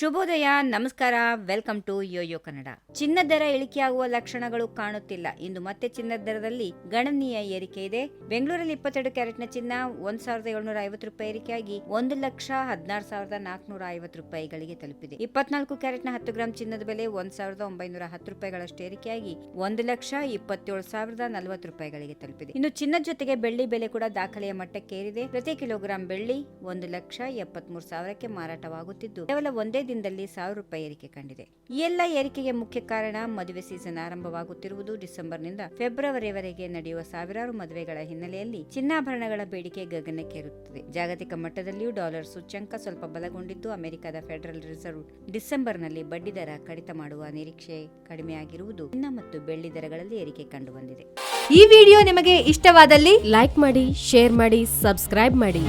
ಶುಭೋದಯ, ನಮಸ್ಕಾರ, welcome to Yoyo Kannada. ಚಿನ್ನದ ದರ ಇಳಿಕೆಯಾಗುವ ಲಕ್ಷಣಗಳು ಕಾಣುತ್ತಿಲ್ಲ. ಇಂದು ಮತ್ತೆ ಚಿನ್ನದ ದರದಲ್ಲಿ ಗಣನೀಯ ಏರಿಕೆ ಇದೆ. ಬೆಂಗಳೂರಲ್ಲಿ 22 ಕ್ಯಾರೆಟ್ನ ಚಿನ್ನ 1,750 ರೂಪಾಯಿ ಏರಿಕೆಯಾಗಿ 1,16,450 ರೂಪಾಯಿಗಳಿಗೆ ತಲುಪಿದೆ. 24 ಕ್ಯಾರೆಟ್ನ 10 ಗ್ರಾಂ ಚಿನ್ನದ ಬೆಲೆ 1,910 ರೂಪಾಯಿಗಳಷ್ಟು ಏರಿಕೆಯಾಗಿ 1,27,040 ರೂಪಾಯಿಗಳಿಗೆ ತಲುಪಿದೆ. ಇನ್ನು ಚಿನ್ನದ ಜೊತೆಗೆ ಬೆಳ್ಳಿ ಬೆಲೆ ಕೂಡ ದಾಖಲೆಯ ಮಟ್ಟಕ್ಕೆ ಏರಿದೆ. ಪ್ರತಿ ಕಿಲೋಗ್ರಾಂ ಬೆಳ್ಳಿ 1,73,000ಕ್ಕೆ ಮಾರಾಟವಾಗುತ್ತಿದ್ದು, ಕೇವಲ ಒಂದೇ ದಿನದಲ್ಲಿ 1,000 ರೂಪಾಯಿ ಏರಿಕೆ ಕಂಡಿದೆ. ಈ ಎಲ್ಲ ಏರಿಕೆಗೆ ಮುಖ್ಯ ಕಾರಣ ಮದುವೆ ಸೀಸನ್ ಆರಂಭವಾಗುತ್ತಿರುವುದು. ಡಿಸೆಂಬರ್ನಿಂದ ಫೆಬ್ರವರಿವರೆಗೆ ನಡೆಯುವ ಸಾವಿರಾರು ಮದುವೆಗಳ ಹಿನ್ನೆಲೆಯಲ್ಲಿ ಚಿನ್ನಾಭರಣಗಳ ಬೇಡಿಕೆ ಗಗನಕ್ಕೇರುತ್ತದೆ. ಜಾಗತಿಕ ಮಟ್ಟದಲ್ಲಿಯೂ ಡಾಲರ್ ಸೂಚ್ಯಂಕ ಸ್ವಲ್ಪ ಬಲಗೊಂಡಿದ್ದು, ಅಮೆರಿಕದ ಫೆಡರಲ್ ರಿಸರ್ವ್ ಡಿಸೆಂಬರ್ನಲ್ಲಿ ಬಡ್ಡಿ ದರ ಕಡಿತ ಮಾಡುವ ನಿರೀಕ್ಷೆ ಕಡಿಮೆಯಾಗಿರುವುದು ಚಿನ್ನ ಮತ್ತು ಬೆಳ್ಳಿ ದರಗಳಲ್ಲಿ ಏರಿಕೆ ಕಂಡುಬಂದಿದೆ. ಈ ವಿಡಿಯೋ ನಿಮಗೆ ಇಷ್ಟವಾದಲ್ಲಿ ಲೈಕ್ ಮಾಡಿ, ಶೇರ್ ಮಾಡಿ, ಸಬ್ಸ್ಕ್ರೈಬ್ ಮಾಡಿ.